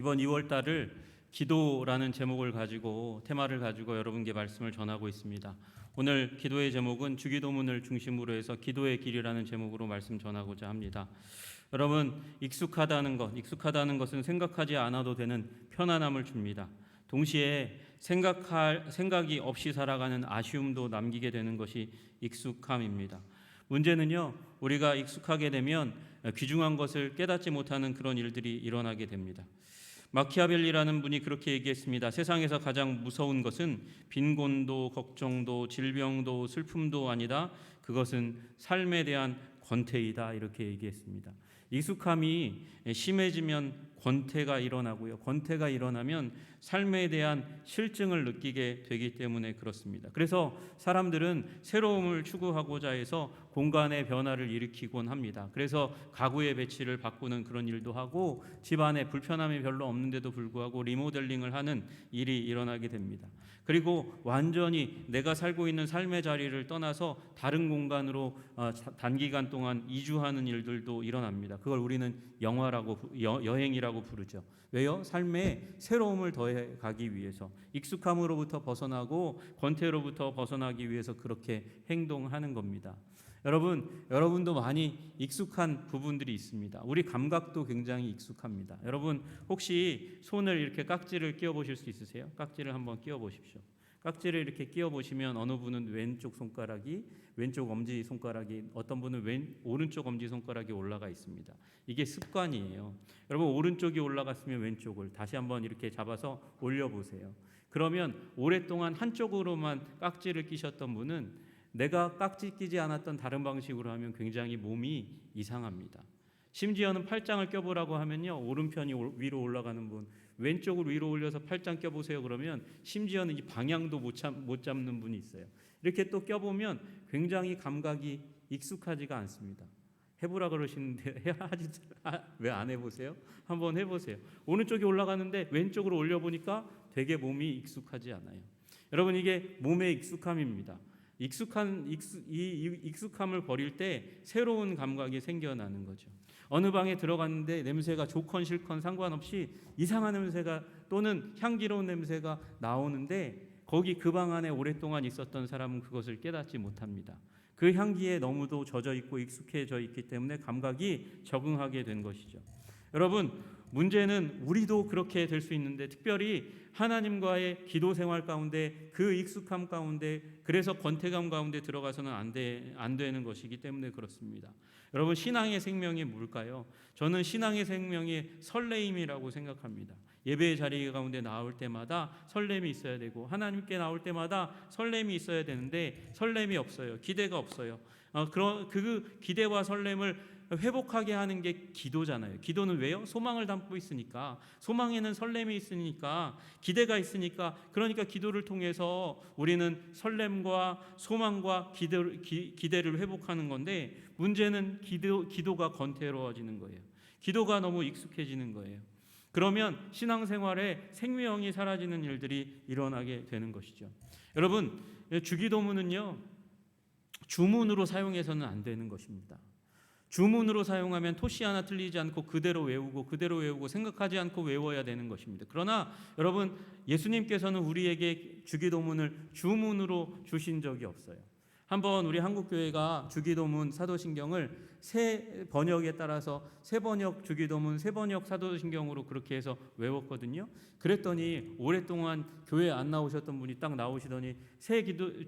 이번 2월 달을 기도라는 제목을 가지고 테마를 가지고 여러분께 말씀을 전하고 있습니다. 오늘 기도의 제목은 주기도문을 중심으로 해서 기도의 길이라는 제목으로 말씀 전하고자 합니다. 여러분, 익숙하다는 것은 생각하지 않아도 되는 편안함을 줍니다. 동시에 생각이 없이 살아가는 아쉬움도 남기게 되는 것이 익숙함입니다. 문제는요, 우리가 익숙하게 되면 귀중한 것을 깨닫지 못하는 그런 일들이 일어나게 됩니다. 마키아벨리라는 분이 그렇게 얘기했습니다. 세상에서 가장 무서운 것은 빈곤도, 걱정도, 질병도, 슬픔도 아니다. 그것은 삶에 대한 권태이다. 이렇게 얘기했습니다. 익숙함이 심해지면 권태가 일어나고요. 권태가 일어나면 삶에 대한 실증을 느끼게 되기 때문에 그렇습니다. 그래서 사람들은 새로움을 추구하고자 해서 공간의 변화를 일으키곤 합니다. 그래서 가구의 배치를 바꾸는 그런 일도 하고 집안에 불편함이 별로 없는데도 불구하고 리모델링을 하는 일이 일어나게 됩니다. 그리고 완전히 내가 살고 있는 삶의 자리를 떠나서 다른 공간으로 단기간 동안 이주하는 일들도 일어납니다. 그걸 우리는 여행이라고 부르죠. 왜요? 삶에 새로움을 더해 가기 위해서, 익숙함으로부터 벗어나고 권태로부터 벗어나기 위해서 그렇게 행동하는 겁니다. 여러분도 많이 익숙한 부분들이 있습니다. 우리 감각도 굉장히 익숙합니다. 여러분, 혹시 손을 이렇게 깍지를 끼워 보실 수 있으세요? 깍지를 한번 끼워 보십시오. 깍지를 이렇게 끼워 보시면 어느 분은 왼쪽 엄지 손가락이, 어떤 분은 오른쪽 엄지 손가락이 올라가 있습니다. 이게 습관이에요. 여러분, 오른쪽이 올라갔으면 왼쪽을 다시 한번 이렇게 잡아서 올려 보세요. 그러면 오랫동안 한쪽으로만 깍지를 끼셨던 분은 내가 깍지 끼지 않았던 다른 방식으로 하면 굉장히 몸이 이상합니다. 심지어는 팔짱을 껴보라고 하면요, 오른편이 위로 올라가는 분, 왼쪽으로 위로 올려서 팔짱 껴보세요 그러면 심지어는 이 방향도 못 잡는 분이 있어요. 이렇게 또 껴보면 굉장히 감각이 익숙하지가 않습니다. 해보라 그러시는데 왜 안 해보세요? 한번 해보세요. 오른쪽이 올라가는데 왼쪽으로 올려보니까 되게 몸이 익숙하지 않아요. 여러분, 이게 몸의 익숙함입니다. 익숙함을 버릴 때 새로운 감각이 생겨나는 거죠. 어느 방에 들어갔는데 냄새가 좋건 싫건 상관없이 이상한 냄새가 또는 향기로운 냄새가 나오는데 거기 그 방 안에 오랫동안 있었던 사람은 그것을 깨닫지 못합니다. 그 향기에 너무도 젖어 있고 익숙해져 있기 때문에 감각이 적응하게 된 것이죠. 여러분, 문제는 우리도 그렇게 될 수 있는데, 특별히 하나님과의 기도 생활 가운데 그 익숙함 가운데, 그래서 권태감 가운데 들어가서는 안 되는 것이기 때문에 그렇습니다. 여러분, 신앙의 생명이 뭘까요? 저는 신앙의 생명이 설레임이라고 생각합니다. 예배의 자리 가운데 나올 때마다 설렘이 있어야 되고, 하나님께 나올 때마다 설렘이 있어야 되는데 설렘이 없어요. 기대가 없어요. 그 기대와 설렘을 회복하게 하는 게 기도잖아요. 기도는 왜요? 소망을 담고 있으니까. 소망에는 설렘이 있으니까, 기대가 있으니까. 그러니까 기도를 통해서 우리는 설렘과 소망과 기대를 회복하는 건데, 문제는 기도가 권태로워지는 거예요. 기도가 너무 익숙해지는 거예요. 그러면 신앙생활에 생명이 사라지는 일들이 일어나게 되는 것이죠. 여러분, 주기도문은요, 주문으로 사용해서는 안 되는 것입니다. 주문으로 사용하면 토시 하나 틀리지 않고 그대로 외우고 생각하지 않고 외워야 되는 것입니다. 그러나 여러분, 예수님께서는 우리에게 주기도문을 주문으로 주신 적이 없어요. 한번 우리 한국교회가 주기도문 사도신경을 새 번역에 따라서 새 번역 주기도문, 새 번역 사도신경으로 그렇게 해서 외웠거든요. 그랬더니 오랫동안 교회 안 나오셨던 분이 딱 나오시더니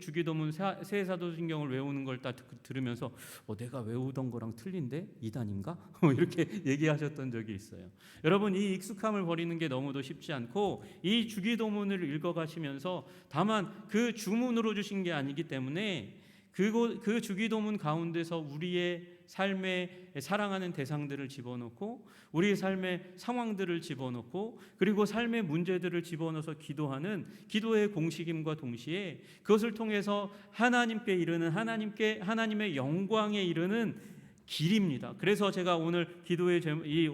주기도문, 새 사도신경을 외우는 걸 딱 들으면서 내가 외우던 거랑 틀린데? 이단인가? 이렇게 얘기하셨던 적이 있어요. 여러분, 이 익숙함을 버리는 게 너무도 쉽지 않고, 이 주기도문을 읽어가시면서 다만 그 주문으로 주신 게 아니기 때문에 그 주기도문 가운데서 우리의 삶에 사랑하는 대상들을 집어넣고, 우리의 삶의 상황들을 집어넣고, 그리고 삶의 문제들을 집어넣어서 기도하는 기도의 공식임과 동시에 그것을 통해서 하나님께 이르는, 하나님의 영광에 이르는 길입니다. 그래서 제가 오늘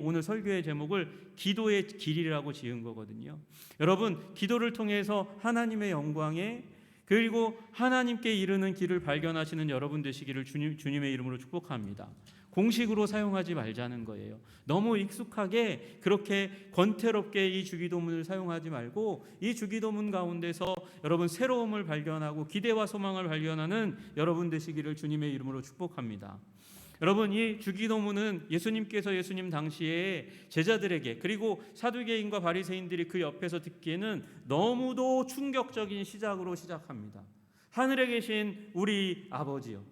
오늘 설교의 제목을 기도의 길이라고 지은 거거든요. 여러분, 기도를 통해서 하나님의 영광에, 그리고 하나님께 이르는 길을 발견하시는 여러분 되시기를 주님의 이름으로 축복합니다. 공식으로 사용하지 말자는 거예요. 너무 익숙하게 그렇게 권태롭게 이 주기도문을 사용하지 말고 이 주기도문 가운데서 여러분 새로움을 발견하고 기대와 소망을 발견하는 여러분 되시기를 주님의 이름으로 축복합니다. 여러분, 이 주기도문은 예수님 당시에 제자들에게 그리고 사두개인과 바리새인들이 그 옆에서 듣기에는 너무도 충격적인 시작으로 시작합니다. 하늘에 계신 우리 아버지요.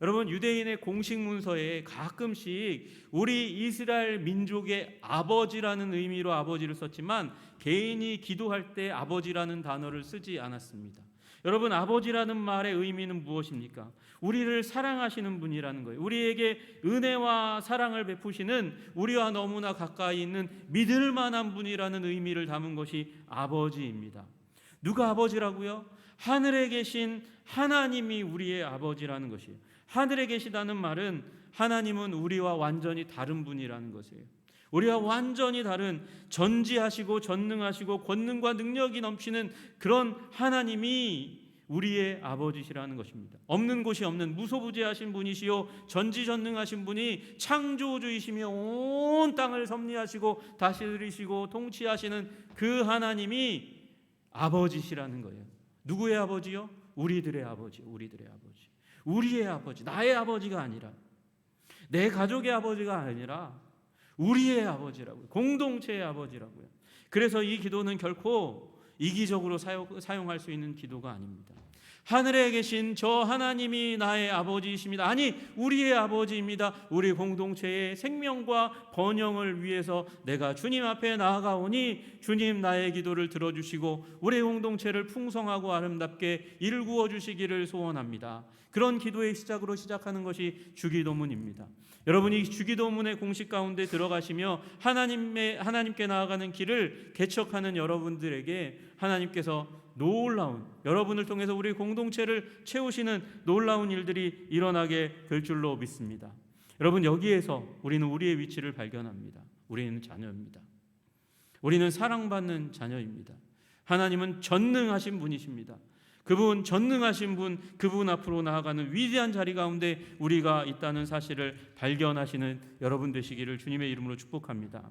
여러분, 유대인의 공식 문서에 가끔씩 우리 이스라엘 민족의 아버지라는 의미로 아버지를 썼지만 개인이 기도할 때 아버지라는 단어를 쓰지 않았습니다. 여러분, 아버지라는 말의 의미는 무엇입니까? 우리를 사랑하시는 분이라는 거예요. 우리에게 은혜와 사랑을 베푸시는 우리와 너무나 가까이 있는 믿을 만한 분이라는 의미를 담은 것이 아버지입니다. 누가 아버지라고요? 하늘에 계신 하나님이 우리의 아버지라는 것이에요. 하늘에 계시다는 말은 하나님은 우리와 완전히 다른 분이라는 것이에요. 우리와 완전히 다른 전지하시고 전능하시고 권능과 능력이 넘치는 그런 하나님이 우리의 아버지시라는 것입니다. 없는 곳이 없는 무소부재하신 분이시요 전지전능하신 분이 창조주이시며 온 땅을 섭리하시고 다스리시고 통치하시는 그 하나님이 아버지시라는 거예요. 누구의 아버지요? 우리들의 아버지, 우리들의 아버지. 우리의 아버지, 나의 아버지가 아니라 내 가족의 아버지가 아니라 우리의 아버지라고요. 공동체의 아버지라고요. 그래서 이 기도는 결코 이기적으로 사용할 수 있는 기도가 아닙니다. 하늘에 계신 저 하나님이 나의 아버지이십니다. 아니, 우리의 아버지입니다. 우리 공동체의 생명과 번영을 위해서 내가 주님 앞에 나아가오니 주님 나의 기도를 들어주시고 우리 공동체를 풍성하고 아름답게 일구어 주시기를 소원합니다. 그런 기도의 시작으로 시작하는 것이 주기도문입니다. 여러분이 주기도문의 공식 가운데 들어가시며 하나님께 나아가는 길을 개척하는 여러분들에게 하나님께서 놀라운, 여러분을 통해서 우리 공동체를 채우시는 놀라운 일들이 일어나게 될 줄로 믿습니다. 여러분, 여기에서 우리는 우리의 위치를 발견합니다. 우리는 자녀입니다. 우리는 사랑받는 자녀입니다. 하나님은 전능하신 분이십니다. 그분, 전능하신 분, 그분 앞으로 나아가는 위대한 자리 가운데 우리가 있다는 사실을 발견하시는 여러분 되시기를 주님의 이름으로 축복합니다.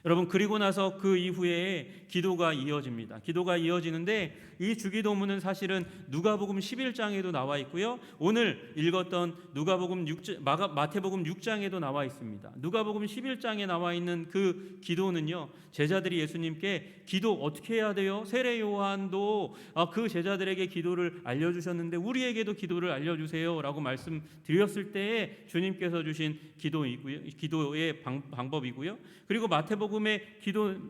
여러분, 그리고 나서 그 이후에 기도가 이어집니다. 기도가 이어지는데 이 주기도문은 사실은 누가복음 11장에도 나와 있고요. 오늘 읽었던 마태복음 6장에도 나와 있습니다. 누가복음 11장에 나와 있는 그 기도는요, 제자들이 예수님께 기도 어떻게 해야 돼요? 세례 요한도 그 제자들에게 기도를 알려주셨는데 우리에게도 기도를 알려주세요 라고 말씀드렸을 때에 주님께서 주신 기도의 방법이고요. 그리고 마태복음의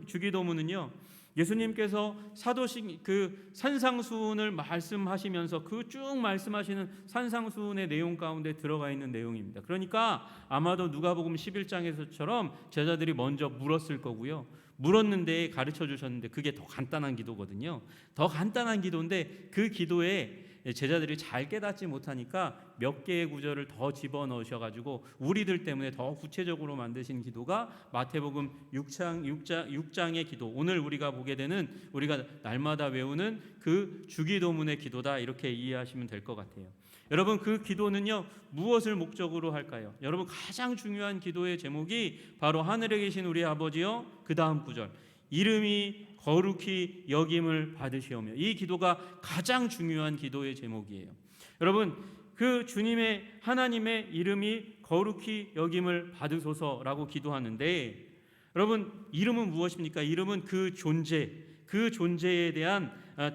주기도문은요, 예수님께서 사도신 그 산상수훈을 말씀하시면서 그 쭉 말씀하시는 산상수훈의 내용 가운데 들어가 있는 내용입니다. 그러니까 아마도 누가복음 11장에서처럼 제자들이 먼저 물었을 거고요. 물었는데 가르쳐 주셨는데 그게 더 간단한 기도거든요. 더 간단한 기도인데 그 기도에 제자들이 잘 깨닫지 못하니까 몇 개의 구절을 더 집어넣으셔가지고 우리들 때문에 더 구체적으로 만드신 기도가 마태복음 6장의 기도, 오늘 우리가 보게 되는, 우리가 날마다 외우는 그 주기도문의 기도다, 이렇게 이해하시면 될 것 같아요. 여러분, 그 기도는요 무엇을 목적으로 할까요? 여러분, 가장 중요한 기도의 제목이 바로 하늘에 계신 우리 아버지여, 그 다음 구절, 이름이 거룩히 여김을 받으시오며. 이 기도가 가장 중요한 기도의 제목이에요. 여러분, 그 하나님의 이름이 거룩히 여김을 받으소서라고 기도하는데, 여러분, 이름은 무엇입니까? 이름은 그 존재에 대한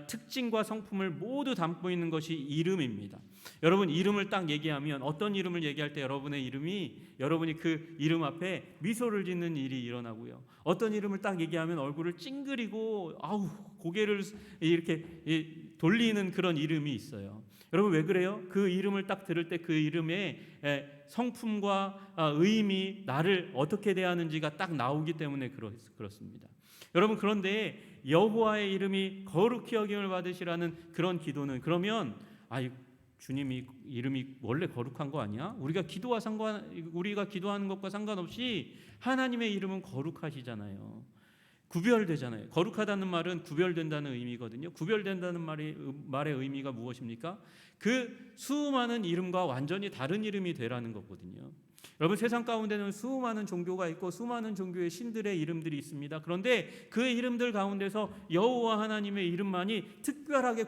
특징과 성품을 모두 담고 있는 것이 이름입니다. 여러분, 이름을 딱 얘기하면, 어떤 이름을 얘기할 때 여러분이 그 이름 앞에 미소를 짓는 일이 일어나고요. 어떤 이름을 딱 얘기하면 얼굴을 찡그리고 고개를 이렇게 돌리는 그런 이름이 있어요. 여러분, 왜 그래요? 그 이름을 딱 들을 때 그 이름의 성품과 의미, 나를 어떻게 대하는지가 딱 나오기 때문에 그렇습니다. 여러분, 그런데 여호와의 이름이 거룩히 여김을 받으시라는 그런 기도는, 그러면 주님이 이름이 원래 거룩한 거 아니야? 우리가 기도하는 것과 상관없이 하나님의 이름은 거룩하시잖아요. 구별되잖아요. 거룩하다는 말은 구별된다는 의미거든요. 구별된다는 말의 의미가 무엇입니까? 그 수많은 이름과 완전히 다른 이름이 되라는 거거든요. 여러분, 세상 가운데는 수많은 종교가 있고 수많은 종교의 신들의 이름들이 있습니다. 그런데 그 이름들 가운데서 여호와 하나님의 이름만이 특별하게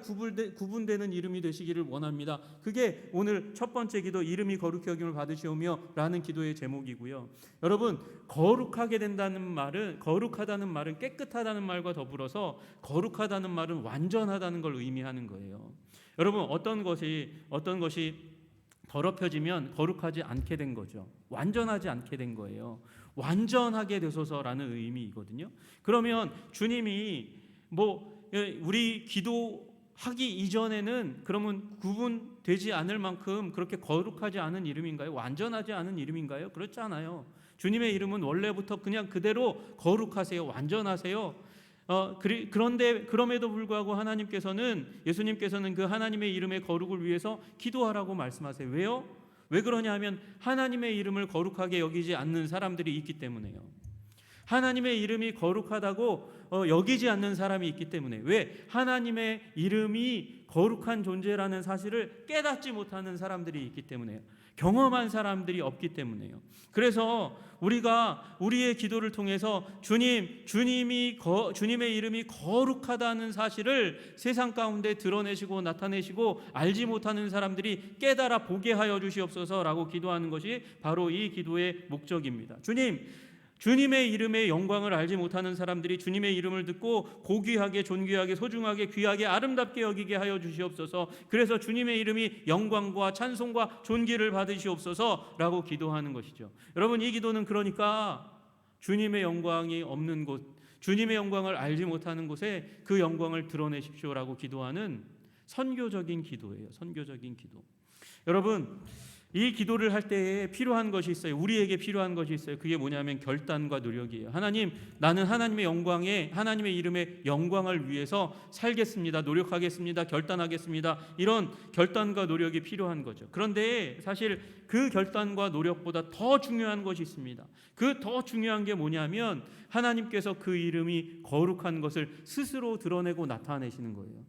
구분되는 이름이 되시기를 원합니다. 그게 오늘 첫 번째 기도, 이름이 거룩히 여김을 받으시오며 라는 기도의 제목이고요. 여러분, 거룩하다는 말은 깨끗하다는 말과 더불어서 거룩하다는 말은 완전하다는 걸 의미하는 거예요. 여러분, 어떤 것이 더럽혀지면 거룩하지 않게 된 거죠. 완전하지 않게 된 거예요. 완전하게 되소서라는 의미이거든요. 그러면 주님이 우리 기도하기 이전에는 그러면 구분되지 않을 만큼 그렇게 거룩하지 않은 이름인가요? 완전하지 않은 이름인가요? 그렇지 않아요. 주님의 이름은 원래부터 그냥 그대로 거룩하세요. 완전하세요. 그런데 그럼에도 불구하고 예수님께서는 그 하나님의 이름의 거룩을 위해서 기도하라고 말씀하세요. 왜요? 왜 그러냐 하면 하나님의 이름을 거룩하게 여기지 않는 사람들이 있기 때문에요. 하나님의 이름이 거룩하다고 여기지 않는 사람이 있기 때문에. 왜? 하나님의 이름이 거룩한 존재라는 사실을 깨닫지 못하는 사람들이 있기 때문에요. 경험한 사람들이 없기 때문에요. 그래서 우리가 우리의 기도를 통해서 주님의 이름이 거룩하다는 사실을 세상 가운데 드러내시고 나타내시고 알지 못하는 사람들이 깨달아 보게 하여 주시옵소서라고 기도하는 것이 바로 이 기도의 목적입니다. 주님의 이름의 영광을 알지 못하는 사람들이 주님의 이름을 듣고 고귀하게, 존귀하게, 소중하게, 귀하게, 아름답게 여기게 하여 주시옵소서. 그래서 주님의 이름이 영광과 찬송과 존귀를 받으시옵소서라고 기도하는 것이죠. 여러분, 이 기도는 그러니까 주님의 영광이 없는 곳, 주님의 영광을 알지 못하는 곳에 그 영광을 드러내십시오라고 기도하는 선교적인 기도예요. 선교적인 기도. 여러분, 이 기도를 할 때에 필요한 것이 있어요. 우리에게 필요한 것이 있어요. 그게 뭐냐면 결단과 노력이에요. 하나님, 나는 하나님의 이름의 영광을 위해서 살겠습니다. 노력하겠습니다. 결단하겠습니다. 이런 결단과 노력이 필요한 거죠. 그런데 사실 그 결단과 노력보다 더 중요한 것이 있습니다. 그 더 중요한 게 뭐냐면 하나님께서 그 이름이 거룩한 것을 스스로 드러내고 나타내시는 거예요.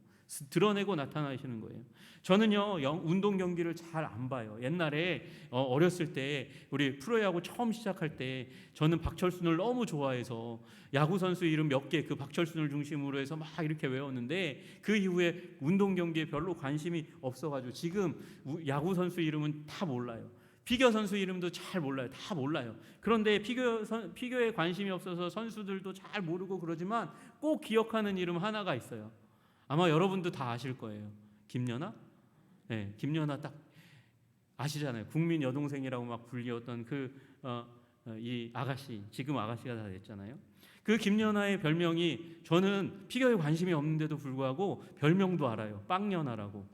저는요, 운동 경기를 잘 안 봐요. 옛날에 어렸을 때 우리 프로야구 처음 시작할 때 저는 박철순을 너무 좋아해서 야구 선수 이름 몇 개 그 박철순을 중심으로 해서 막 이렇게 외웠는데 그 이후에 운동 경기에 별로 관심이 없어가지고 지금 야구 선수 이름은 다 몰라요. 피겨 선수 이름도 잘 몰라요. 다 몰라요. 그런데 피겨에 관심이 없어서 선수들도 잘 모르고 그러지만 꼭 기억하는 이름 하나가 있어요. 아마 여러분도 다 아실 거예요. 김연아? 네, 김연아 딱 아시잖아요. 국민 여동생이라고 막 불리웠던 이 아가씨, 지금 아가씨가 다 됐잖아요. 그 김연아의 별명이, 저는 피겨에 관심이 없는데도 불구하고 별명도 알아요. 빵연아라고.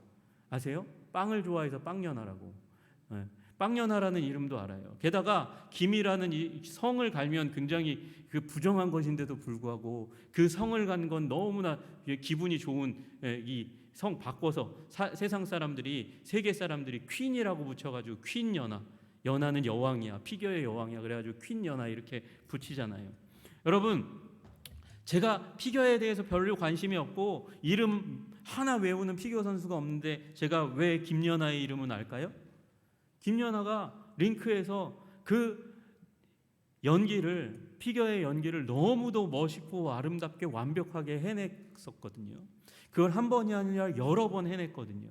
아세요? 빵을 좋아해서 빵연아라고. 네, 빵연아라는 이름도 알아요. 게다가 김이라는 이 성을 갈면 굉장히 그 부정한 것인데도 불구하고 그 성을 간 건 너무나 기분이 좋은, 이 성 바꿔서 세상 사람들이, 세계 사람들이 퀸이라고 붙여가지고 퀸연아, 연아는 여왕이야, 피겨의 여왕이야, 그래가지고 퀸연아 이렇게 붙이잖아요. 여러분, 제가 피겨에 대해서 별로 관심이 없고 이름 하나 외우는 피겨 선수가 없는데 제가 왜 김연아의 이름은 알까요? 김연아가 링크에서 그 피겨의 연기를 너무도 멋있고 아름답게 완벽하게 해냈었거든요. 그걸 한 번이 아니라 여러 번 해냈거든요.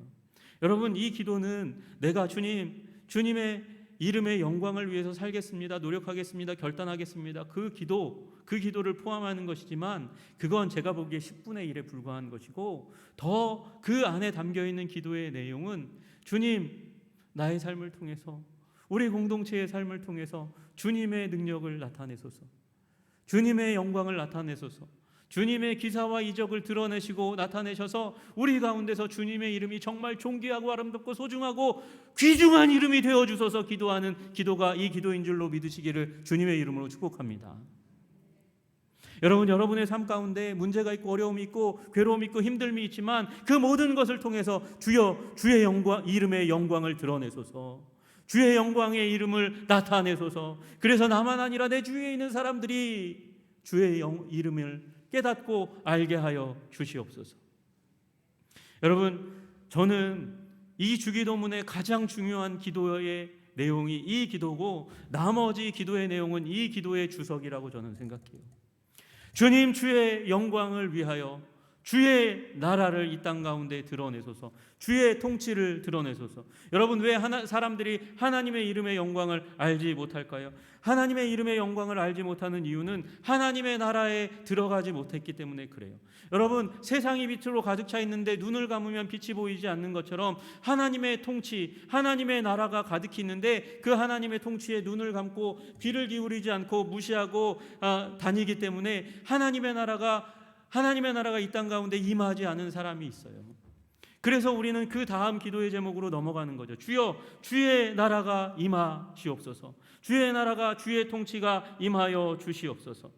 여러분, 이 기도는 내가 주님의 이름의 영광을 위해서 살겠습니다. 노력하겠습니다. 결단하겠습니다. 그 기도를 포함하는 것이지만 그건 제가 보기에 10분의 1에 불과한 것이고, 더 그 안에 담겨있는 기도의 내용은 주님, 나의 삶을 통해서, 우리 공동체의 삶을 통해서 주님의 능력을 나타내소서, 주님의 영광을 나타내소서, 주님의 기사와 이적을 드러내시고 나타내셔서 우리 가운데서 주님의 이름이 정말 존귀하고 아름답고 소중하고 귀중한 이름이 되어주소서 기도하는 기도가 이 기도인 줄로 믿으시기를 주님의 이름으로 축복합니다. 여러분, 여러분의 삶 가운데 문제가 있고 어려움이 있고 괴로움이 있고 힘듦이 있지만 그 모든 것을 통해서 주의 이름의 영광을 드러내소서, 주의 영광의 이름을 나타내소서. 그래서 나만 아니라 내 주위에 있는 사람들이 주의 이름을 깨닫고 알게 하여 주시옵소서. 여러분, 저는 이 주기도문의 가장 중요한 기도의 내용이 이 기도고, 나머지 기도의 내용은 이 기도의 주석이라고 저는 생각해요. 주님, 주의 영광을 위하여 주의 나라를 이 땅 가운데 드러내소서. 주의 통치를 드러내소서. 여러분, 왜 사람들이 하나님의 이름의 영광을 알지 못할까요? 하나님의 이름의 영광을 알지 못하는 이유는 하나님의 나라에 들어가지 못했기 때문에 그래요. 여러분, 세상이 빛으로 가득 차 있는데 눈을 감으면 빛이 보이지 않는 것처럼 하나님의 통치, 하나님의 나라가 가득히 있는데 그 하나님의 통치에 눈을 감고 귀를 기울이지 않고 무시하고 다니기 때문에 하나님의 나라가 이 땅 가운데 임하지 않은 사람이 있어요. 그래서 우리는 그 다음 기도의 제목으로 넘어가는 거죠. 주여, 주의 나라가 임하시옵소서. 주의 나라가, 주의 통치가 임하여 주시옵소서.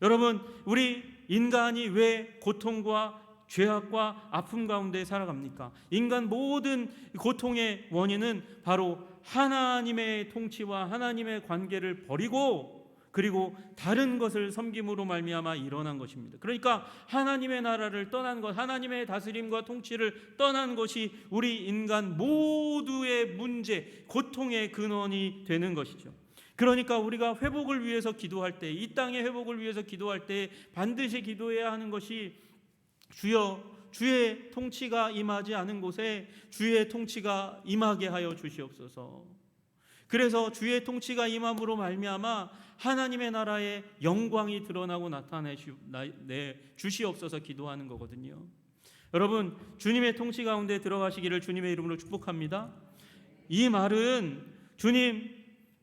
여러분, 우리 인간이 왜 고통과 죄악과 아픔 가운데 살아갑니까? 인간 모든 고통의 원인은 바로 하나님의 통치와 하나님의 관계를 버리고 그리고 다른 것을 섬김으로 말미암아 일어난 것입니다. 그러니까 하나님의 나라를 떠난 것, 하나님의 다스림과 통치를 떠난 것이 우리 인간 모두의 문제, 고통의 근원이 되는 것이죠. 그러니까 우리가 회복을 위해서 기도할 때, 이 땅의 회복을 위해서 기도할 때 반드시 기도해야 하는 것이 주여, 주의 통치가 임하지 않은 곳에 주의 통치가 임하게 하여 주시옵소서. 그래서 주의 통치가 임함으로 말미암아 하나님의 나라의 영광이 드러나고 나타내 주시옵소서 기도하는 거거든요. 여러분, 주님의 통치 가운데 들어가시기를 주님의 이름으로 축복합니다. 이 말은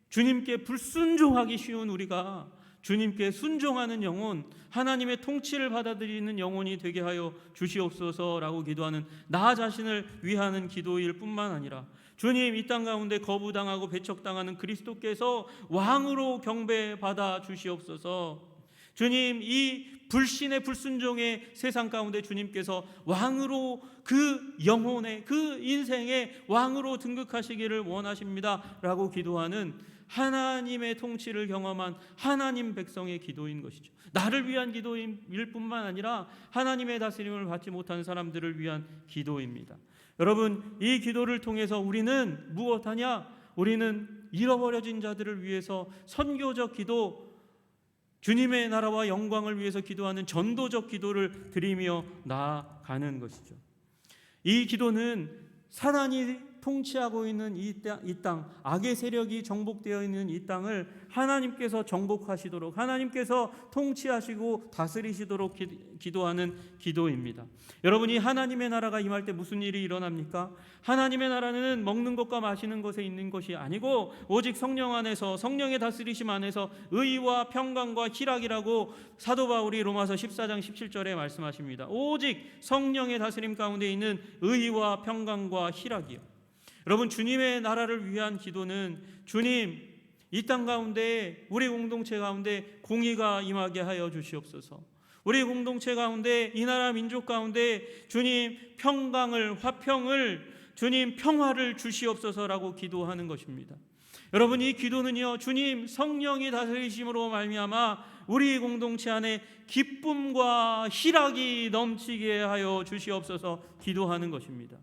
주님께 불순종하기 쉬운 우리가 주님께 순종하는 영혼, 하나님의 통치를 받아들이는 영혼이 되게 하여 주시옵소서라고 기도하는 나 자신을 위하는 기도일 뿐만 아니라 주님, 이 땅 가운데 거부당하고 배척당하는 그리스도께서 왕으로 경배받아 주시옵소서. 주님, 이 불신의 불순종의 세상 가운데 주님께서 왕으로 그 영혼의 그 인생의 왕으로 등극하시기를 원하십니다 라고 기도하는 하나님의 통치를 경험한 하나님 백성의 기도인 것이죠. 나를 위한 기도일 뿐만 아니라 하나님의 다스림을 받지 못한 사람들을 위한 기도입니다. 여러분, 이 기도를 통해서 우리는 무엇하냐? 우리는 잃어버려진 자들을 위해서 선교적 기도, 주님의 나라와 영광을 위해서 기도하는 전도적 기도를 드리며 나아가는 것이죠. 이 기도는 사단이 통치하고 있는 이 땅, 악의 세력이 정복되어 있는 이 땅을 하나님께서 정복하시도록, 하나님께서 통치하시고 다스리시도록 기도하는 기도입니다. 여러분이 하나님의 나라가 임할 때 무슨 일이 일어납니까? 하나님의 나라는 먹는 것과 마시는 것에 있는 것이 아니고 오직 성령 안에서, 성령의 다스리심 안에서 의와 평강과 희락이라고 사도 바울이 로마서 14장 17절에 말씀하십니다. 오직 성령의 다스림 가운데 있는 의와 평강과 희락이요. 여러분, 주님의 나라를 위한 기도는 주님, 이 땅 가운데 우리 공동체 가운데 공의가 임하게 하여 주시옵소서. 우리 공동체 가운데 이 나라 민족 가운데 주님 평강을, 화평을, 주님 평화를 주시옵소서라고 기도하는 것입니다. 여러분, 이 기도는요, 주님 성령이 다스리심으로 말미암아 우리 공동체 안에 기쁨과 희락이 넘치게 하여 주시옵소서 기도하는 것입니다.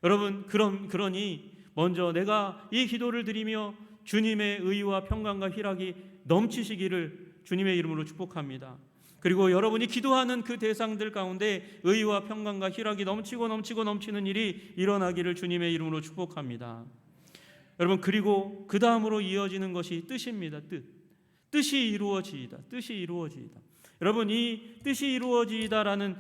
여러분, 그러니 먼저 내가 이 기도를 드리며 주님의 의와 평강과 희락이 넘치시기를 주님의 이름으로 축복합니다. 그리고 여러분이 기도하는 그 대상들 가운데 의와 평강과 희락이 넘치고 넘치는 일이 일어나기를 주님의 이름으로 축복합니다. 여러분, 그리고 그 다음으로 이어지는 것이 뜻입니다. 뜻이 이루어지이다. 뜻이 이루어지이다. 여러분, 이 뜻이 이루어지이다라는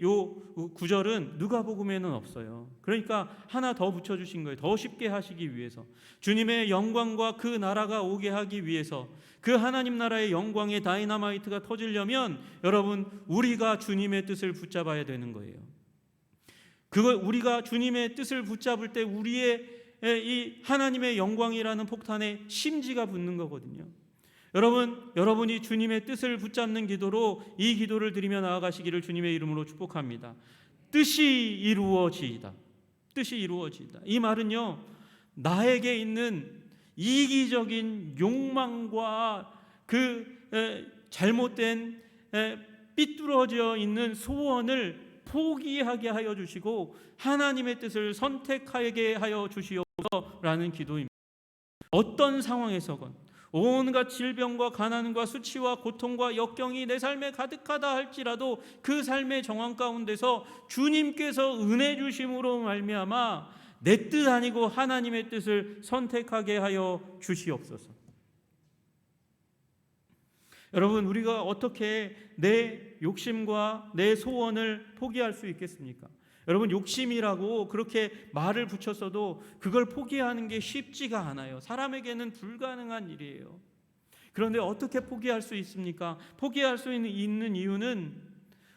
요 구절은 누가복음에는 없어요. 그러니까 하나 더 붙여주신 거예요. 더 쉽게 하시기 위해서, 주님의 영광과 그 나라가 오게 하기 위해서, 그 하나님 나라의 영광의 다이너마이트가 터지려면 여러분, 우리가 주님의 뜻을 붙잡아야 되는 거예요. 우리가 주님의 뜻을 붙잡을 때 우리의 이 하나님의 영광이라는 폭탄에 심지가 붙는 거거든요. 여러분이 주님의 뜻을 붙잡는 기도로 이 기도를 드리며 나아가시기를 주님의 이름으로 축복합니다. 뜻이 이루어지이다. 뜻이 이루어지이다. 이 말은요, 나에게 있는 이기적인 욕망과 그 잘못된 삐뚤어져 있는 소원을 포기하게 하여 주시고 하나님의 뜻을 선택하게 하여 주시옵소서라는 기도입니다. 어떤 상황에서건 온갖 질병과 가난과 수치와 고통과 역경이 내 삶에 가득하다 할지라도 그 삶의 정황 가운데서 주님께서 은혜 주심으로 말미암아 내 뜻 아니고 하나님의 뜻을 선택하게 하여 주시옵소서. 여러분, 우리가 어떻게 내 욕심과 내 소원을 포기할 수 있겠습니까? 여러분, 욕심이라고 그렇게 말을 붙였어도 그걸 포기하는 게 쉽지가 않아요. 사람에게는 불가능한 일이에요. 그런데 어떻게 포기할 수 있습니까? 포기할 수 있는 이유는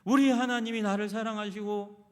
우리 하나님이 나를 사랑하시고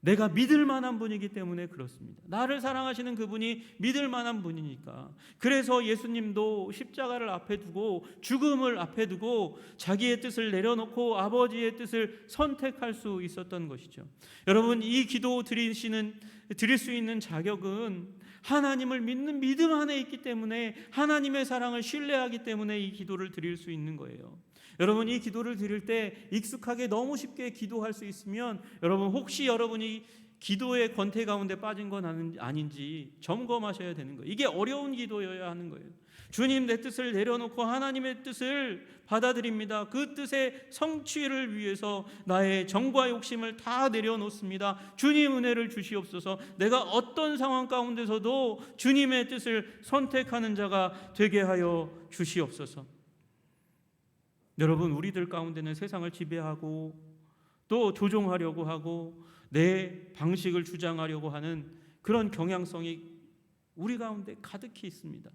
내가 믿을 만한 분이기 때문에 그렇습니다. 나를 사랑하시는 그분이 믿을 만한 분이니까. 그래서 예수님도 십자가를 앞에 두고 죽음을 앞에 두고 자기의 뜻을 내려놓고 아버지의 뜻을 선택할 수 있었던 것이죠. 여러분, 이 기도 드릴 수 있는 자격은 하나님을 믿는 믿음 안에 있기 때문에, 하나님의 사랑을 신뢰하기 때문에 이 기도를 드릴 수 있는 거예요. 여러분, 이 기도를 드릴 때 익숙하게 너무 쉽게 기도할 수 있으면 여러분, 혹시 여러분이 기도의 권태 가운데 빠진 건 아닌지 점검하셔야 되는 거예요. 이게 어려운 기도여야 하는 거예요. 주님, 내 뜻을 내려놓고 하나님의 뜻을 받아들입니다. 그 뜻의 성취를 위해서 나의 정과 욕심을 다 내려놓습니다. 주님, 은혜를 주시옵소서. 내가 어떤 상황 가운데서도 주님의 뜻을 선택하는 자가 되게 하여 주시옵소서. 여러분, 우리들 가운데는 세상을 지배하고 또 조종하려고 하고 내 방식을 주장하려고 하는 그런 경향성이 우리 가운데 가득히 있습니다.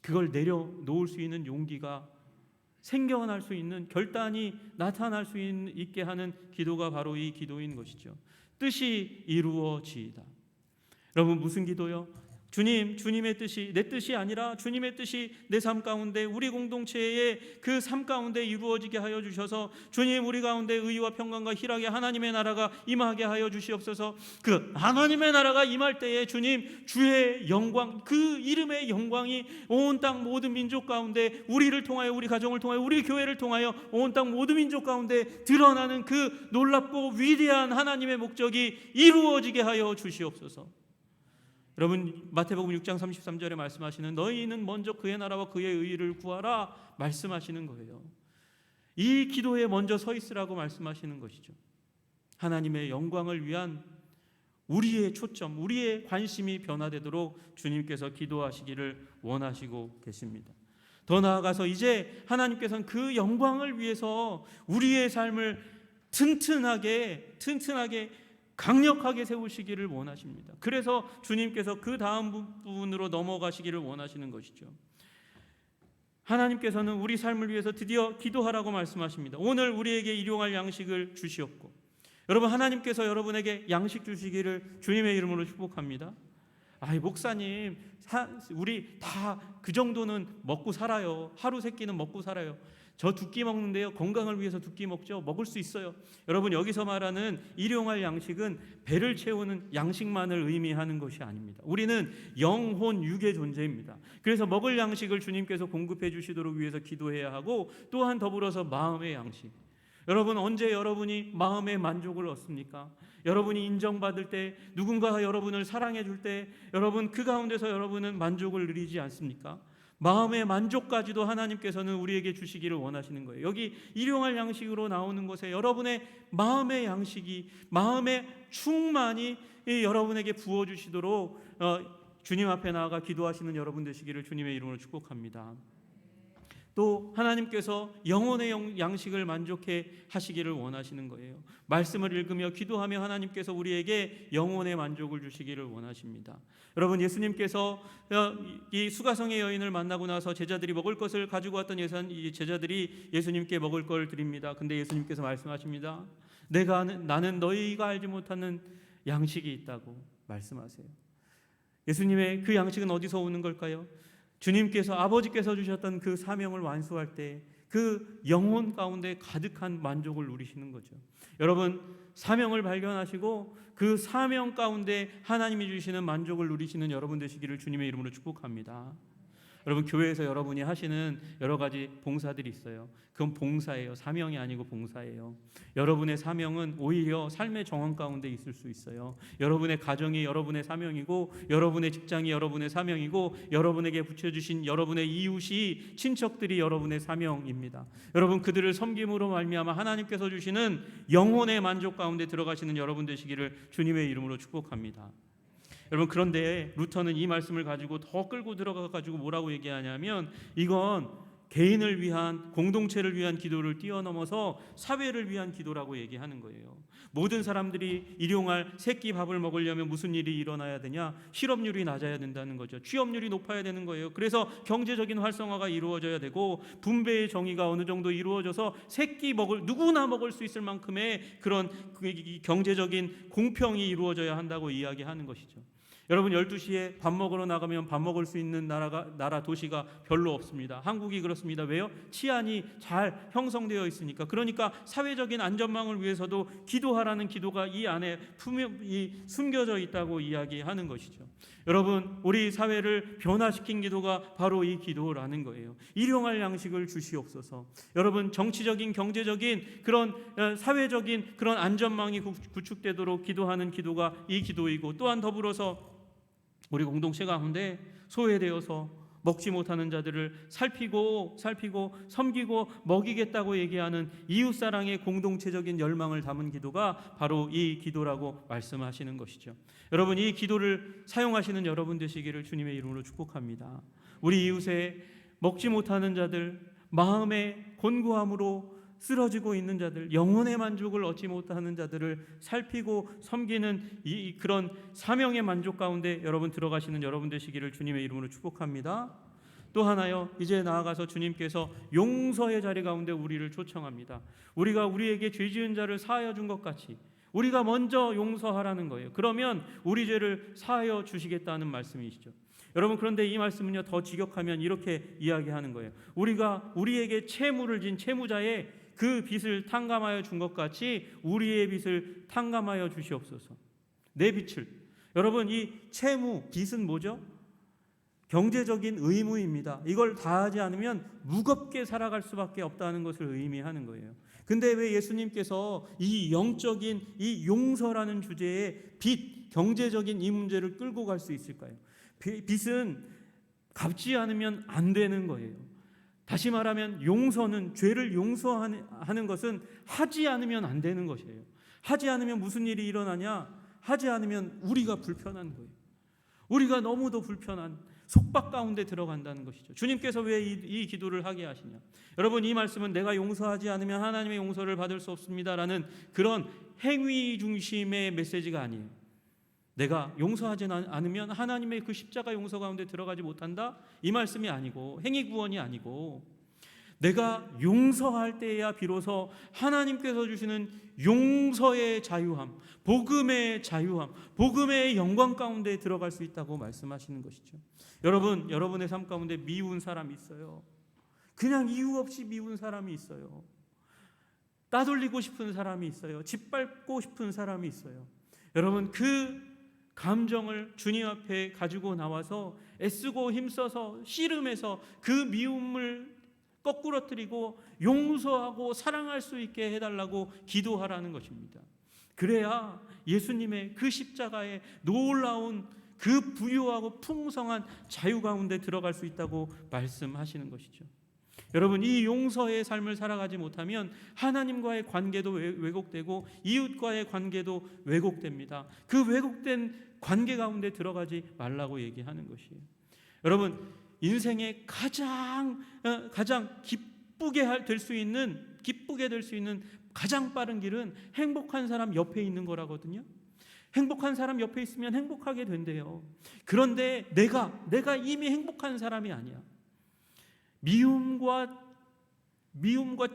그걸 내려놓을 수 있는 용기가 생겨날 수 있는, 결단이 나타날 수 있게 하는 기도가 바로 이 기도인 것이죠. 뜻이 이루어지이다. 여러분, 무슨 기도요? 주님의 뜻이 내 뜻이 아니라 주님의 뜻이 내 삶 가운데, 우리 공동체의 그 삶 가운데 이루어지게 하여 주셔서 주님, 우리 가운데 의와 평강과 희락의 하나님의 나라가 임하게 하여 주시옵소서. 그 하나님의 나라가 임할 때에 주님, 주의 영광, 그 이름의 영광이 온 땅 모든 민족 가운데 우리를 통하여, 우리 가정을 통하여, 우리 교회를 통하여 온 땅 모든 민족 가운데 드러나는 그 놀랍고 위대한 하나님의 목적이 이루어지게 하여 주시옵소서. 여러분, 마태복음 6장 33절에 말씀하시는 너희는 먼저 그의 나라와 그의 의를 구하라 말씀하시는 거예요. 이 기도에 먼저 서 있으라고 말씀하시는 것이죠. 하나님의 영광을 위한 우리의 초점, 우리의 관심이 변화되도록 주님께서 기도하시기를 원하시고 계십니다. 더 나아가서 이제 하나님께서는 그 영광을 위해서 우리의 삶을 튼튼하게 강력하게 세우시기를 원하십니다. 그래서 주님께서 그 다음 부분으로 넘어가시기를 원하시는 것이죠. 하나님께서는 우리 삶을 위해서 드디어 기도하라고 말씀하십니다. 오늘 우리에게 일용할 양식을 주시옵고. 여러분, 하나님께서 여러분에게 양식 주시기를 주님의 이름으로 축복합니다. 아이, 목사님, 우리 다 그 정도는 먹고 살아요. 하루 세 끼는 먹고 살아요. 저 두 끼 먹는데요, 건강을 위해서 두 끼 먹죠. 먹을 수 있어요. 여러분, 여기서 말하는 일용할 양식은 배를 채우는 양식만을 의미하는 것이 아닙니다. 우리는 영혼, 육의 존재입니다. 그래서 먹을 양식을 주님께서 공급해 주시도록 위해서 기도해야 하고, 또한 더불어서 마음의 양식. 여러분, 언제 여러분이 마음의 만족을 얻습니까? 여러분이 인정받을 때, 누군가가 여러분을 사랑해 줄 때, 여러분 그 가운데서 여러분은 만족을 누리지 않습니까? 마음의 만족까지도 하나님께서는 우리에게 주시기를 원하시는 거예요. 여기 일용할 양식으로 나오는 것에 여러분의 마음의 양식이, 마음의 충만이 여러분에게 부어주시도록 주님 앞에 나아가 기도하시는 여러분 되시기를 주님의 이름으로 축복합니다. 또 하나님께서 영혼의 양식을 만족해 하시기를 원하시는 거예요. 말씀을 읽으며 기도하며 하나님께서 우리에게 영혼의 만족을 주시기를 원하십니다. 여러분, 예수님께서 이 수가성의 여인을 만나고 나서 제자들이 먹을 것을 가지고 왔던 제자들이 예수님께 먹을 걸 드립니다. 근데 예수님께서 말씀하십니다. 나는 너희가 알지 못하는 양식이 있다고 말씀하세요. 예수님의 그 양식은 어디서 오는 걸까요? 주님께서, 아버지께서 주셨던 그 사명을 완수할 때 그 영혼 가운데 가득한 만족을 누리시는 거죠. 여러분, 사명을 발견하시고 그 사명 가운데 하나님이 주시는 만족을 누리시는 여러분 되시기를 주님의 이름으로 축복합니다. 여러분, 교회에서 여러분이 하시는 여러 가지 봉사들이 있어요. 그건 봉사예요. 사명이 아니고 봉사예요. 여러분의 사명은 오히려 삶의 정황 가운데 있을 수 있어요. 여러분의 가정이 여러분의 사명이고, 여러분의 직장이 여러분의 사명이고, 여러분에게 붙여주신 여러분의 이웃이, 친척들이 여러분의 사명입니다. 여러분, 그들을 섬김으로 말미암아 하나님께서 주시는 영혼의 만족 가운데 들어가시는 여러분 되시기를 주님의 이름으로 축복합니다. 여러분, 그런데 루터는 이 말씀을 가지고 더 끌고 들어가 가지고 뭐라고 얘기하냐면, 이건 개인을 위한, 공동체를 위한 기도를 뛰어넘어서 사회를 위한 기도라고 얘기하는 거예요. 모든 사람들이 일용할 새끼 밥을 먹으려면 무슨 일이 일어나야 되냐? 실업률이 낮아야 된다는 거죠. 취업률이 높아야 되는 거예요. 그래서 경제적인 활성화가 이루어져야 되고, 분배의 정의가 어느 정도 이루어져서 누구나 먹을 수 있을 만큼의 그런 경제적인 공평이 이루어져야 한다고 이야기하는 것이죠. 여러분, 12시에 밥 먹으러 나가면 밥 먹을 수 있는 나라 도시가 별로 없습니다. 한국이 그렇습니다. 왜요? 치안이 잘 형성되어 있으니까. 그러니까 사회적인 안전망을 위해서도 기도하라는 기도가 이 안에 숨겨져 있다고 이야기하는 것이죠. 여러분, 우리 사회를 변화시킨 기도가 바로 이 기도라는 거예요. 일용할 양식을 주시옵소서. 여러분, 정치적인, 경제적인 그런 사회적인 그런 안전망이 구축되도록 기도하는 기도가 이 기도이고, 또한 더불어서 우리 공동체 가운데 소외되어서 먹지 못하는 자들을 살피고 섬기고 먹이겠다고 얘기하는 이웃사랑의 공동체적인 열망을 담은 기도가 바로 이 기도라고 말씀하시는 것이죠. 여러분, 이 기도를 사용하시는 여러분 되시기를 주님의 이름으로 축복합니다. 우리 이웃에 먹지 못하는 자들, 마음의 곤고함으로 쓰러지고 있는 자들, 영혼의 만족을 얻지 못하는 자들을 살피고 섬기는 그런 사명의 만족 가운데 여러분 들어가시는 여러분 되시기를 주님의 이름으로 축복합니다. 또 하나요, 이제 나아가서 주님께서 용서의 자리 가운데 우리를 초청합니다. 우리가 우리에게 죄 지은 자를 사하여 준 것 같이 우리가 먼저 용서하라는 거예요. 그러면 우리 죄를 사하여 주시겠다는 말씀이시죠. 여러분, 그런데 이 말씀은요, 더 직역하면 이렇게 이야기하는 거예요. 우리가 우리에게 채무를 진 채무자의 그 빚을 탕감하여 준 것 같이 우리의 빚을 탕감하여 주시옵소서. 내 빚을. 여러분, 이 채무, 빚은 뭐죠? 경제적인 의무입니다. 이걸 다하지 않으면 무겁게 살아갈 수밖에 없다는 것을 의미하는 거예요. 근데 왜 예수님께서 이 영적인 이 용서라는 주제에 빚, 경제적인 이 문제를 끌고 갈 수 있을까요? 빚은 갚지 않으면 안 되는 거예요. 다시 말하면 용서는, 죄를 용서하는 것은 하지 않으면 안 되는 것이에요. 하지 않으면 무슨 일이 일어나냐? 하지 않으면 우리가 불편한 거예요. 우리가 너무도 불편한 속박 가운데 들어간다는 것이죠. 주님께서 왜 이 기도를 하게 하시냐? 여러분, 이 말씀은 내가 용서하지 않으면 하나님의 용서를 받을 수 없습니다라는 그런 행위 중심의 메시지가 아니에요. 내가 용서하지 않으면 하나님의 그 십자가 용서 가운데 들어가지 못한다? 이 말씀이 아니고, 행위 구원이 아니고, 내가 용서할 때야 비로소 하나님께서 주시는 용서의 자유함, 복음의 자유함, 복음의 영광 가운데 들어갈 수 있다고 말씀하시는 것이죠. 여러분, 여러분의 삶 가운데 미운 사람이 있어요. 그냥 이유 없이 미운 사람이 있어요. 따돌리고 싶은 사람이 있어요. 짓밟고 싶은 사람이 있어요. 여러분, 그 감정을 주님 앞에 가지고 나와서 애쓰고 힘써서 씨름해서 그 미움을 거꾸러뜨리고 용서하고 사랑할 수 있게 해달라고 기도하라는 것입니다. 그래야 예수님의 그 십자가의 놀라운 그 부유하고 풍성한 자유 가운데 들어갈 수 있다고 말씀하시는 것이죠. 여러분, 이 용서의 삶을 살아가지 못하면 하나님과의 관계도 왜곡되고 이웃과의 관계도 왜곡됩니다. 그 왜곡된 관계 가운데 들어가지 말라고 얘기하는 것이에요. 여러분, 인생의 가장 기쁘게 될 수 있는 가장 빠른 길은 행복한 사람 옆에 있는 거라거든요. 행복한 사람 옆에 있으면 행복하게 된대요. 그런데 내가 이미 행복한 사람이 아니야. 미움과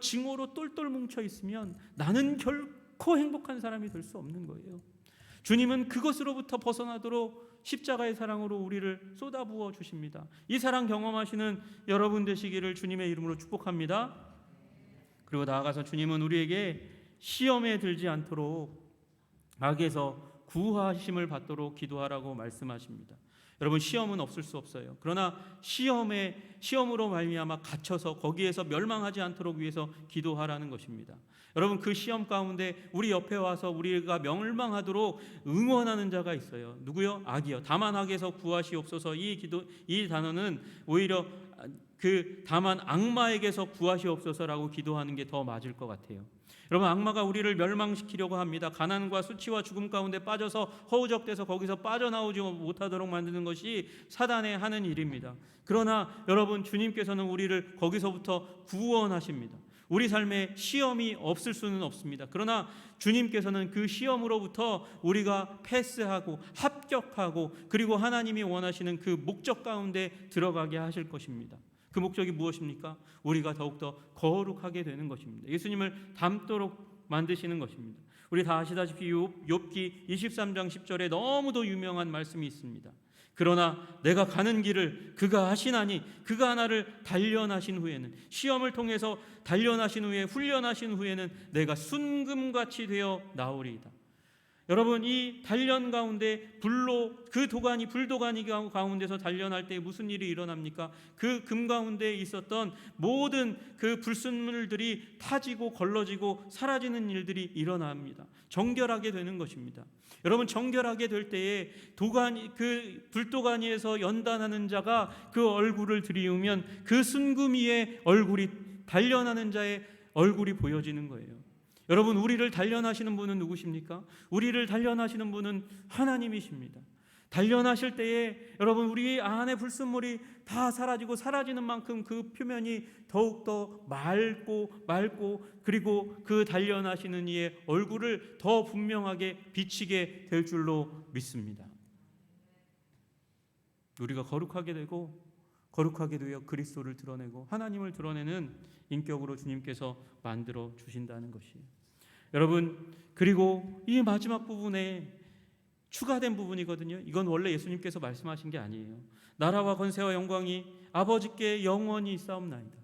징후로 똘똘 뭉쳐 있으면 나는 결코 행복한 사람이 될 수 없는 거예요. 주님은 그것으로부터 벗어나도록 십자가의 사랑으로 우리를 쏟아부어 주십니다. 이 사랑 경험하시는 여러분 되시기를 주님의 이름으로 축복합니다. 그리고 나아가서 주님은 우리에게 시험에 들지 않도록 악에서 구하심을 받도록 기도하라고 말씀하십니다. 여러분, 시험은 없을 수 없어요. 그러나 시험으로 말미암아 갇혀서 거기에서 멸망하지 않도록 위해서 기도하라는 것입니다. 여러분, 그 시험 가운데 우리 옆에 와서 우리가 멸망하도록 응원하는 자가 있어요. 누구요? 악이요. 다만 악에서 구하시옵소서. 이 단어는 오히려 다만 악마에게서 구하시옵소서라고 기도하는 게 더 맞을 것 같아요. 여러분, 악마가 우리를 멸망시키려고 합니다. 가난과 수치와 죽음 가운데 빠져서 허우적대서 거기서 빠져나오지 못하도록 만드는 것이 사단의 하는 일입니다. 그러나 여러분, 주님께서는 우리를 거기서부터 구원하십니다. 우리 삶에 시험이 없을 수는 없습니다. 그러나 주님께서는 그 시험으로부터 우리가 패스하고 합격하고 그리고 하나님이 원하시는 그 목적 가운데 들어가게 하실 것입니다. 그 목적이 무엇입니까? 우리가 더욱더 거룩하게 되는 것입니다. 예수님을 닮도록 만드시는 것입니다. 우리 다 아시다시피 욥기 23장 10절에 너무도 유명한 말씀이 있습니다. 그러나 내가 가는 길을 그가 하시나니 그가 나를 단련하신 후에는, 시험을 통해서 단련하신 후에 훈련하신 후에는 내가 순금같이 되어 나오리이다. 여러분, 이 단련 가운데 불도가니 가운데서 단련할 때 무슨 일이 일어납니까? 그 금 가운데 있었던 모든 그 불순물들이 타지고 걸러지고 사라지는 일들이 일어납니다. 정결하게 되는 것입니다. 여러분, 정결하게 될 때에 그 불도가니에서 연단하는 자가 그 얼굴을 들이우면 그 순금 위에 얼굴이, 단련하는 자의 얼굴이 보여지는 거예요. 여러분, 우리를 단련하시는 분은 누구십니까? 우리를 단련하시는 분은 하나님이십니다. 단련하실 때에 여러분, 우리 안에 불순물이 다 사라지는 만큼 그 표면이 더욱더 맑고 그리고 그 단련하시는 이의 얼굴을 더 분명하게 비치게 될 줄로 믿습니다. 우리가 거룩하게 되고 거룩하게 되어 그리스도를 드러내고 하나님을 드러내는 인격으로 주님께서 만들어 주신다는 것이에요. 여러분, 그리고 이 마지막 부분에 추가된 부분이거든요. 이건 원래 예수님께서 말씀하신 게 아니에요. 나라와 권세와 영광이 아버지께 영원히 있사옵나이다.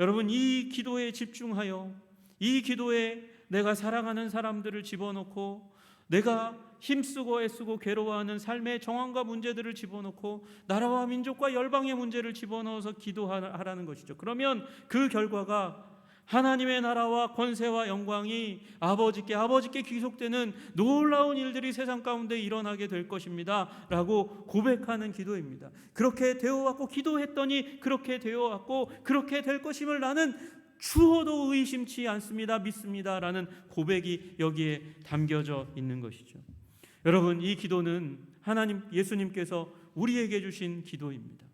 여러분, 이 기도에 집중하여, 이 기도에 내가 사랑하는 사람들을 집어넣고, 내가 힘쓰고 애쓰고 괴로워하는 삶의 정황과 문제들을 집어넣고 나라와 민족과 열방의 문제를 집어넣어서 기도하라는 것이죠. 그러면 그 결과가 하나님의 나라와 권세와 영광이 아버지께 귀속되는 놀라운 일들이 세상 가운데 일어나게 될 것입니다 라고 고백하는 기도입니다. 그렇게 되어왔고, 기도했더니 그렇게 되어왔고 그렇게 될 것임을 나는 추호도 의심치 않습니다, 믿습니다 라는 고백이 여기에 담겨져 있는 것이죠. 여러분, 이 기도는 예수님께서 우리에게 주신 기도입니다.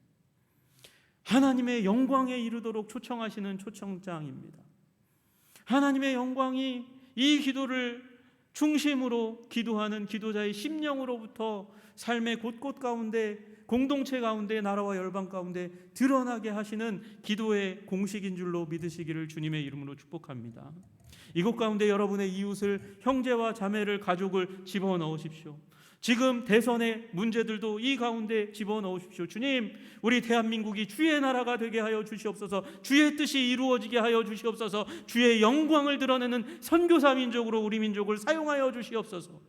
하나님의 영광에 이르도록 초청하시는 초청장입니다. 하나님의 영광이 이 기도를 중심으로 기도하는 기도자의 심령으로부터 삶의 곳곳 가운데, 공동체 가운데, 나라와 열방 가운데 드러나게 하시는 기도의 공식인 줄로 믿으시기를 주님의 이름으로 축복합니다. 이곳 가운데 여러분의 이웃을, 형제와 자매를, 가족을 집어넣으십시오. 지금 대선의 문제들도 이 가운데 집어넣으십시오. 주님, 우리 대한민국이 주의 나라가 되게 하여 주시옵소서. 주의 뜻이 이루어지게 하여 주시옵소서. 주의 영광을 드러내는 선교사 민족으로 우리 민족을 사용하여 주시옵소서.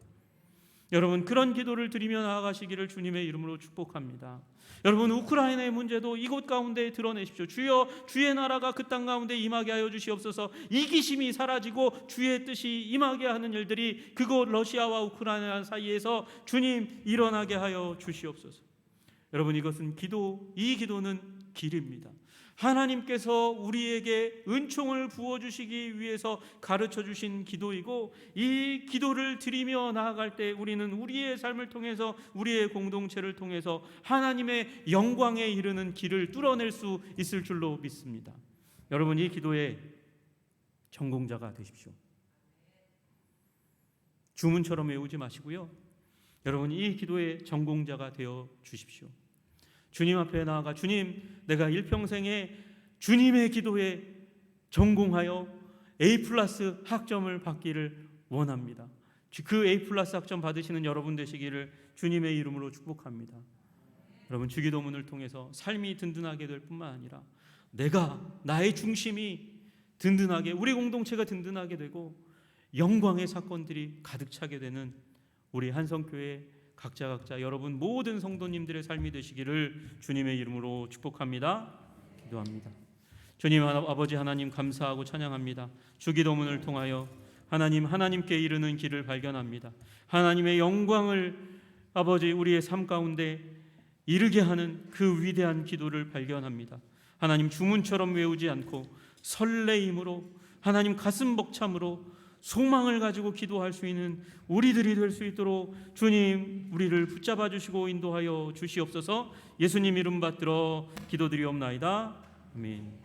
여러분, 그런 기도를 드리며 나아가시기를 주님의 이름으로 축복합니다. 여러분, 우크라이나의 문제도 이곳 가운데 드러내십시오. 주여, 주의 나라가 그 땅 가운데 임하게 하여 주시옵소서. 이기심이 사라지고 주의 뜻이 임하게 하는 일들이 그곳 러시아와 우크라이나 사이에서 주님 일어나게 하여 주시옵소서. 여러분, 이 기도는 길입니다. 하나님께서 우리에게 은총을 부어주시기 위해서 가르쳐 주신 기도이고, 이 기도를 드리며 나아갈 때 우리는 우리의 삶을 통해서, 우리의 공동체를 통해서 하나님의 영광에 이르는 길을 뚫어낼 수 있을 줄로 믿습니다. 여러분, 이 기도의 전공자가 되십시오. 주문처럼 외우지 마시고요, 여러분, 이 기도의 전공자가 되어 주십시오. 주님 앞에 나아가, 주님, 내가 일평생에 주님의 기도에 전공하여 A+ 학점을 받기를 원합니다. 그 A+ 학점 받으시는 여러분 되시기를 주님의 이름으로 축복합니다. 여러분, 주기도문을 통해서 삶이 든든하게 될 뿐만 아니라 나의 중심이 든든하게, 우리 공동체가 든든하게 되고 영광의 사건들이 가득 차게 되는 우리 한성교회 각자 여러분 모든 성도님들의 삶이 되시기를 주님의 이름으로 축복합니다. 기도합니다. 주님 아버지 하나님 감사하고 찬양합니다. 주기도문을 통하여 하나님께 이르는 길을 발견합니다. 하나님의 영광을 아버지 우리의 삶 가운데 이르게 하는 그 위대한 기도를 발견합니다. 하나님 주문처럼 외우지 않고 설레임으로 하나님 가슴 벅참으로 소망을 가지고 기도할 수 있는 우리들이 될 수 있도록 주님 우리를 붙잡아 주시고 인도하여 주시옵소서. 예수님 이름 받들어 기도드리옵나이다. 아멘.